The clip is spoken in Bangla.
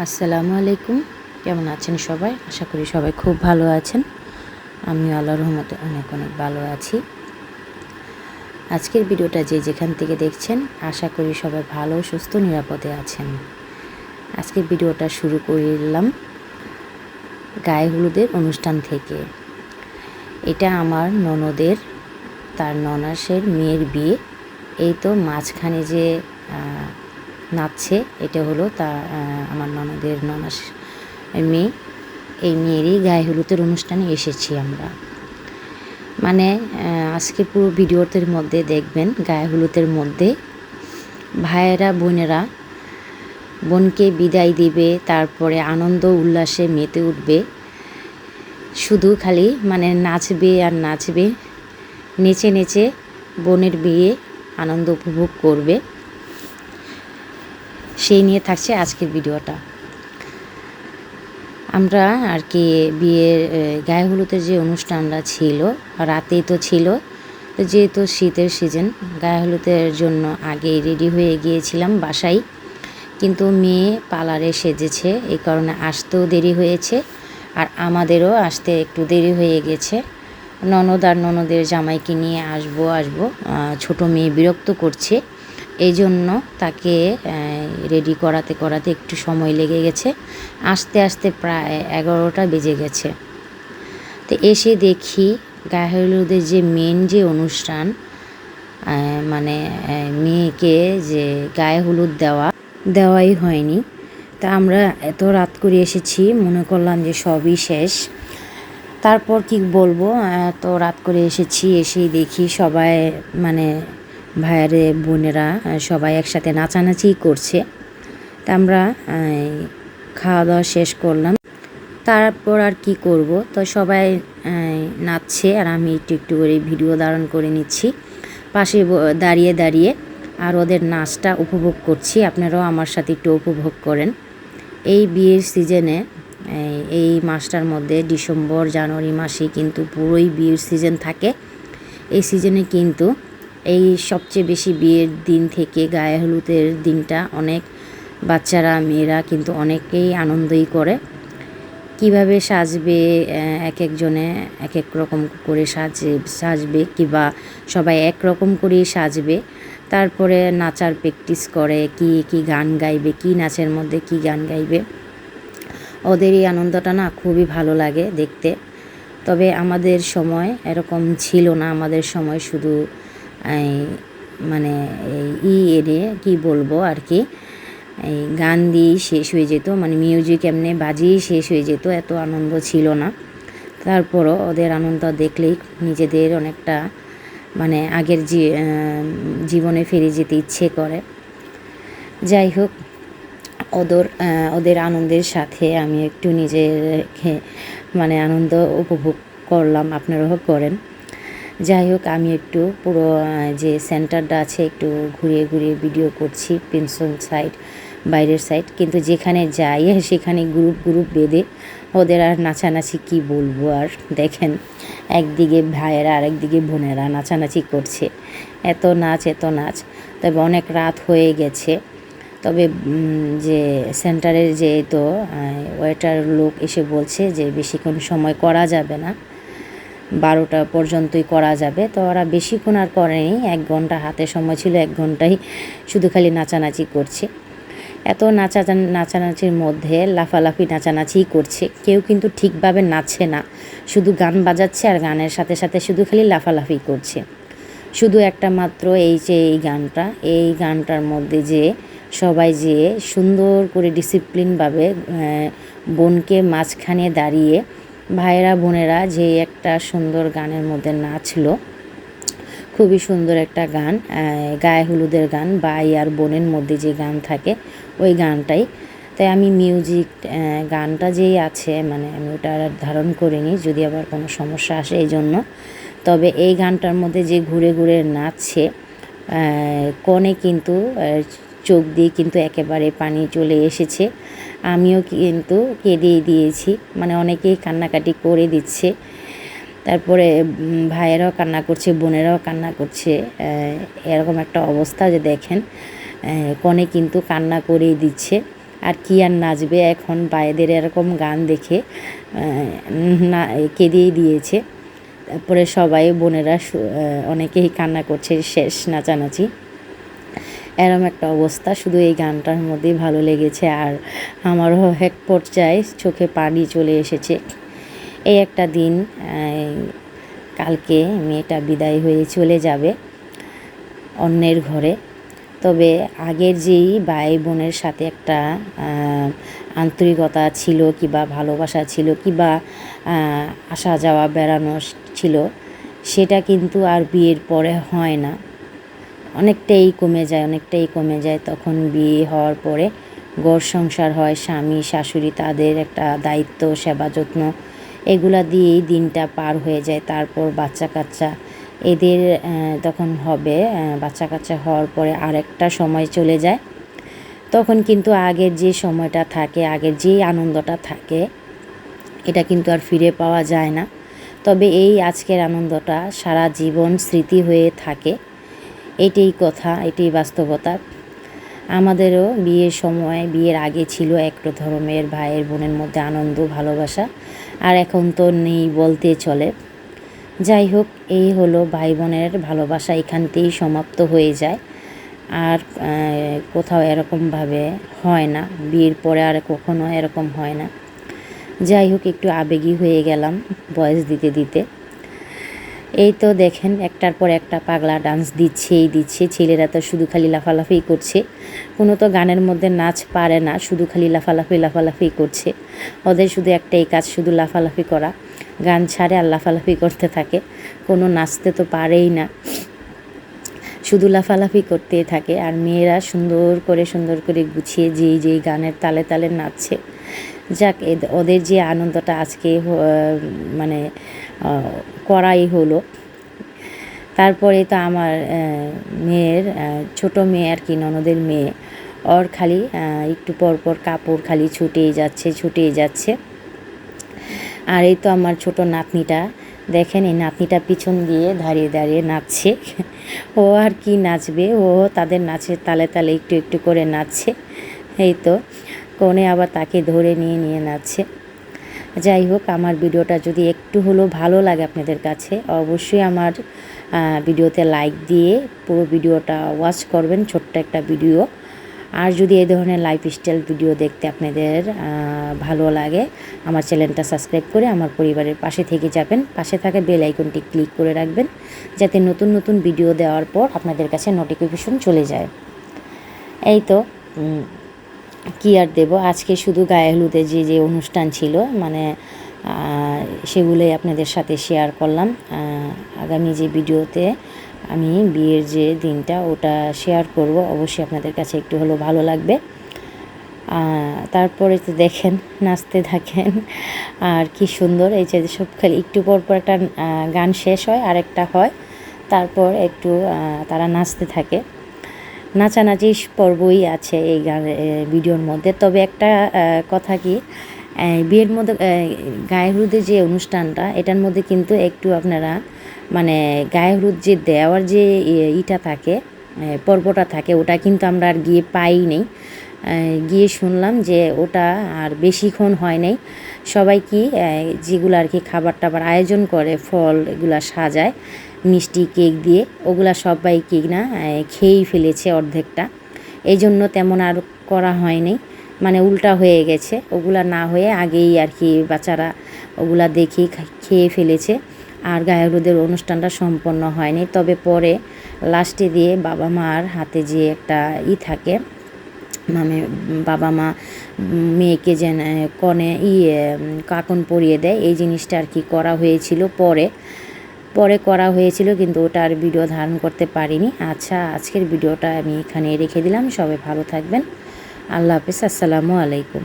আসসালামু আলাইকুম। কেমন আছেন সবাই? আশা করি সবাই খুব ভালো আছেন। আমিও আল্লাহর রহমতে অনেক অনেক ভালো আছি। আজকের ভিডিওটা যে যেখান থেকে দেখছেন আশা করি সবাই ভালো, সুস্থ, নিরাপদে আছেন। আজকের ভিডিওটা শুরু করলাম গায়ে হলুদের অনুষ্ঠান থেকে। এটা আমার ননদের, তার ননাসের মেয়ের বিয়ে। এই তো মাঝখানে যে নাচছে এটা হলো আমার ননদের ননাস মেয়ে। এই মেয়েরই গায়ে হলুদের অনুষ্ঠানে এসেছি আমরা। মানে আজকে পুরো ভিডিওটির মধ্যে দেখবেন গায়ে হলুদের মধ্যে ভাইয়েরা বোনেরা বোনকে বিদায় দিবে, তারপরে আনন্দ উল্লাসে মেতে উঠবে। শুধু খালি মানে নাচবে আর নাচবে, নেচে নেচে বোনের বিয়ে আনন্দ উপভোগ করবে। সেই নিয়ে থাকছে আজকের ভিডিওটা। আমরা আর কি বিয়ের গায়ে হলুদের যে অনুষ্ঠানটা ছিল রাতেই তো ছিল, যেহেতু শীতের সিজন গায়ে হলুদের জন্য আগেই রেডি হয়ে গিয়েছিলাম বাসায়, কিন্তু মেয়ে পার্লারে সেজেছে, এই কারণে আসতেও দেরি হয়েছে আর আমাদেরও আসতে একটু দেরি হয়ে গেছে। ননদ আর ননদের জামাইকে নিয়ে আসবো ছোট মেয়ে বিরক্ত করছে, এই জন্য তাকে রেডি করাতে করাতে একটু সময় লেগে গেছে। আস্তে আস্তে প্রায় 11টা বেজে গেছে। তো এসে দেখি গায়ে হলুদের যে মেন যে অনুষ্ঠান, মানে মেয়েকে যে গায়ে হলুদ দেওয়াই হয়নি। তা আমরা এত রাত করে এসেছি, মনে করলাম যে সবই শেষ। তারপর কি বলবো, এত রাত করে এসেছি, এসেই দেখি সবাই মানে ভাইয়ারে বোনেরা সবাই একসাথে নাচানাচি করছে। তা আমরা খাওয়া দাওয়া শেষ করলাম। তারপর আর কি করব, তো সবাই নাচছে আর আমি একটু একটু করে ভিডিও ধারণ করে নিচ্ছি পাশে দাঁড়িয়ে দাঁড়িয়ে, আর ওদের নাচটা উপভোগ করছি। আপনারাও আমার সাথে একটু উপভোগ করেন। এই বিয়ের সিজনে এই মাসটার মধ্যে ডিসেম্বর জানুয়ারি মাসে কিন্তু পুরোই বিয়ের সিজন থাকে। এই সিজনে কিন্তু এই সবচেয়ে বেশি বিয়ের দিন থেকে গায়ে হলুদের দিনটা অনেক বাচ্চারা মেয়েরা কিন্তু অনেকেই আনন্দই করে। কিভাবে সাজবে, এক একজনে এক এক রকম করে সাজবে কিংবা সবাই এক রকম করেই সাজবে। তারপরে নাচার প্র্যাকটিস করে, কি গান গাইবে, কি নাচের মধ্যে কি গান গাইবে। ওদের এই আনন্দটা না খুবই ভালো লাগে দেখতে। তবে আমাদের সময় এরকম ছিল না। আমাদের সময় শুধু মানে এনে কি বলবো আর কি, এই গান দিয়েই শেষ হয়ে যেত, মানে মিউজিক এমনি বাজিয়েই শেষ হয়ে যেত, এত আনন্দ ছিল না। তারপরও ওদের আনন্দ দেখলেই নিজেদের অনেকটা মানে আগের জীবনে ফিরে যেতে ইচ্ছে করে। যাই হোক, ওদের আনন্দের সাথে আমি একটু নিজেকে মানে আনন্দ উপভোগ করলাম, আপনারাও করেন। যাই হোক, আমি একটু পুরো যে সেন্টারটা আছে একটু ঘুরিয়ে ঘুরিয়ে ভিডিও করছি, পেছন সাইড বাইরের সাইড, কিন্তু যেখানে যাই সেখানে গ্রুপ গ্রুপ বেঁধে ওদের আর নাচানাচি কি বলবো। আর দেখেন একদিকে ভাইয়েরা আর একদিকে বোনেরা নাচানাচি করছে, এত নাচ। তবে অনেক রাত হয়ে গেছে। তবে যে সেন্টারের যে তো ওয়েটার লোক এসে বলছে যে বেশিক্ষণ সময় করা যাবে না, 12টা পর্যন্তই করা যাবে। তো ওরা বেশিক্ষণ আর করেনি, 1 ঘন্টা হাতে সময় ছিল, 1 ঘন্টায় শুধু খালি নাচানাচি করছে। এত নাচানাচির মধ্যে লাফালাফি নাচানাচিই করছে, কেউ কিন্তু ঠিকভাবে নাচছে না, শুধু গান বাজাচ্ছে আর গানের সাথে সাথে শুধু খালি লাফালাফি করছে। শুধু একটা মাত্র এই গানটার মধ্যে যে সবাই যে সুন্দর করে ডিসিপ্লিনভাবে বোনকে মাঝখানে দাঁড়িয়ে ভাইয়েরা বোনেরা যে একটা সুন্দর গানের মধ্যে নাচলো, খুবই সুন্দর একটা গান, গায়ে হলুদের গান, ভাই আর বোনের মধ্যে যে গান থাকে ওই গানটাই। তাই আমি মিউজিক গানটা যেই আছে মানে আমি ওটা ধারণ করিনি, যদি আবার কোনো সমস্যা আসে এই জন্য। তবে এই গানটার মধ্যে যে ঘুরে ঘুরে নাচছে, কনে কিন্তু চোখ দিয়ে কিন্তু একেবারে পানি চলে এসেছে। আমিও কিন্তু কেঁদেই দিয়েছি, মানে অনেকেই কান্নাকাটি করে দিচ্ছে। তারপরে ভাইয়েরাও কান্না করছে, বোনেরাও কান্না করছে। এরকম একটা অবস্থা যে দেখেন কনে কিন্তু কান্না করেই দিচ্ছে। আর কি আর নাচবে এখন, ভাইদের এরকম গান দেখে না কেঁদেই দিয়েছে। তারপরে সবাই বোনেরা অনেকেই কান্না করছে, শেষ নাচানাচি, এরম একটা অবস্থা। শুধু এই গানটার মধ্যেই ভালো লেগেছে, আর আমারও এক পর্যায়ে চোখে পানি চলে এসেছে। এই একটা দিন, কালকে মেয়েটা বিদায় হয়ে চলে যাবে অন্যের ঘরে। তবে আগের যেই ভাই বোনের সাথে একটা আন্তরিকতা ছিল, কিবা ভালোবাসা ছিল, কিবা আসা যাওয়া বেড়ানো ছিল, সেটা কিন্তু আর বিয়ের পরে হয় না। অনেকটাই কমে যায়। তখন বিয়ে হওয়ার পরে ঘর সংসার হয়, স্বামী শাশুড়ি তাদের একটা দায়িত্ব, সেবা যত্ন, এগুলা দিয়েই দিনটা পার হয়ে যায়। তারপর বাচ্চা কাচ্চা এদের তখন হবে, বাচ্চা কাচ্চা হওয়ার পরে আরেকটা সময় চলে যায়। তখন কিন্তু আগের যে সময়টা থাকে, আগের যে আনন্দটা থাকে, এটা কিন্তু আর ফিরে পাওয়া যায় না। তবে এই আজকের আনন্দটা সারা জীবন স্মৃতি হয়ে থাকে। এটাই কথা, এটাই বাস্তবতা। আমাদেরও বিয়ের সময়, বিয়ের আগে ছিল এক ধরনের ভাইয়ের বোনের মধ্যে আনন্দ ভালোবাসা, আর এখন তো নেই বলতে চলে। যাই হোক, এই হলো ভাই বোনের ভালোবাসা, এখানতেই সমাপ্ত হয়ে যায়। আর কোথাও এরকমভাবে হয় না, বিয়ের পরে আর কখনো এরকম হয় না। যাই হোক, একটু আবেগী হয়ে গেলাম ভয়েস দিতে দিতে। এই তো দেখেন, একটার পর একটা পাগলা ডান্স দিচ্ছে। ছেলেরা তো শুধু খালি লাফালাফি করছে, কোনো তো গানের মধ্যে নাচ পারে না, শুধু খালি লাফালাফি করছে। ওদের শুধু একটাই কাজ, শুধু লাফালাফি করা, গান ছাড়ে আর লাফালাফি করতে থাকে। কোনো নাচতে তো পারেই না, শুধু লাফালাফি করতেই থাকে। আর মেয়েরা সুন্দর করে গুছিয়ে যেই গানের তালে তালে নাচছে। যাক, ওদের যে আনন্দটা আজকে মানে করাই হলো। তারপরে তো আমার মেয়ের ছোটো মেয়ে আর কি, ননদের মেয়ে, ওর খালি একটু পর কাপড় খালি ছুটেই যাচ্ছে। আর এই তো আমার ছোট নাতনিটা, দেখেন এই নাতনিটা পিছন দিয়ে দাঁড়িয়ে নাচছে। ও আর কি নাচবে, ও তাদের নাচের তালে তালে একটু করে নাচছে। এই তো কোণে আবার তাকে ধরে নিয়ে নাচছে। যাই হোক, আমার ভিডিওটা যদি একটু হলেও ভালো লাগে আপনাদের কাছে, অবশ্যই আমার ভিডিওতে লাইক দিয়ে পুরো ভিডিওটা ওয়াচ করবেন, ছোট্ট একটা ভিডিও। আর যদি এই ধরনের লাইফস্টাইল ভিডিও দেখতে আপনাদের ভালো লাগে, আমার চ্যানেলটা সাবস্ক্রাইব করে আমার পরিবারের পাশে থেকে যাবেন। পাশে থাকা বেল আইকনটি ক্লিক করে রাখবেন, যাতে নতুন ভিডিও দেওয়ার পর আপনাদের কাছে নোটিফিকেশন চলে যায়। এই তো কী আর দেবো, আজকে শুধু গায়ে হলুদে যে অনুষ্ঠান ছিল, মানে সেগুলোই আপনাদের সাথে শেয়ার করলাম। আগামী যে ভিডিওতে আমি বিয়ের যে দিনটা ওটা শেয়ার করব, অবশ্যই আপনাদের কাছে একটু হলেও ভালো লাগবে। তারপরে তো দেখেন নাচতে থাকেন, আর কি সুন্দর। এই যে সব খালি একটু পর একটা গান শেষ হয়, আরেকটা হয়, তারপর একটু তারা নাচতে থাকে। নাচানাচি পর্বই আছে এই ভিডিওর মধ্যে। তবে একটা কথা কি, বিয়ের মধ্যে গায়ে হলুদের যে অনুষ্ঠানটা, এটার মধ্যে কিন্তু একটু আপনারা মানে গায়ে হলুদ যে দেওয়ার যে ইটা থাকে, পর্বটা থাকে, ওটা কিন্তু আমরা আর গিয়ে পাই নেই। গিয়ে শুনলাম যে ওটা আর বেশিক্ষণ হয় নাই। সবাই কি যেগুলো আর কি খাবার টাবার আয়োজন করে, ফল এগুলা সাজায় মিষ্টি কেক দিয়ে, ওগুলা সবাই কি না খেয়েই ফেলেছে অর্ধেকটা। এই জন্য তেমন আর করা হয়নি, মানে উল্টা হয়ে গেছে। ওগুলা না হয়ে আগেই আর কি বাচ্চারা ওগুলা দেখেই খেয়ে ফেলেছে, আর গায়ে হলুদের অনুষ্ঠানটা সম্পন্ন হয়নি। তবে পরে লাস্টে দিয়ে বাবা মার হাতে যে একটা থাকে, মানে বাবা মা মেয়েকে যেন কনে কাকন পরিয়ে দেয়, এই জিনিসটা আর কি করা হয়েছিল, পরে করা হয়েছিল, কিন্তু ওটা আর ভিডিও ধারণ করতে পারিনি। আচ্ছা, আজকের ভিডিওটা আমি এখানে রেখে দিলাম। সবাই ভালো থাকবেন। আল্লাহ হাফেজ, আসসালামু আলাইকুম।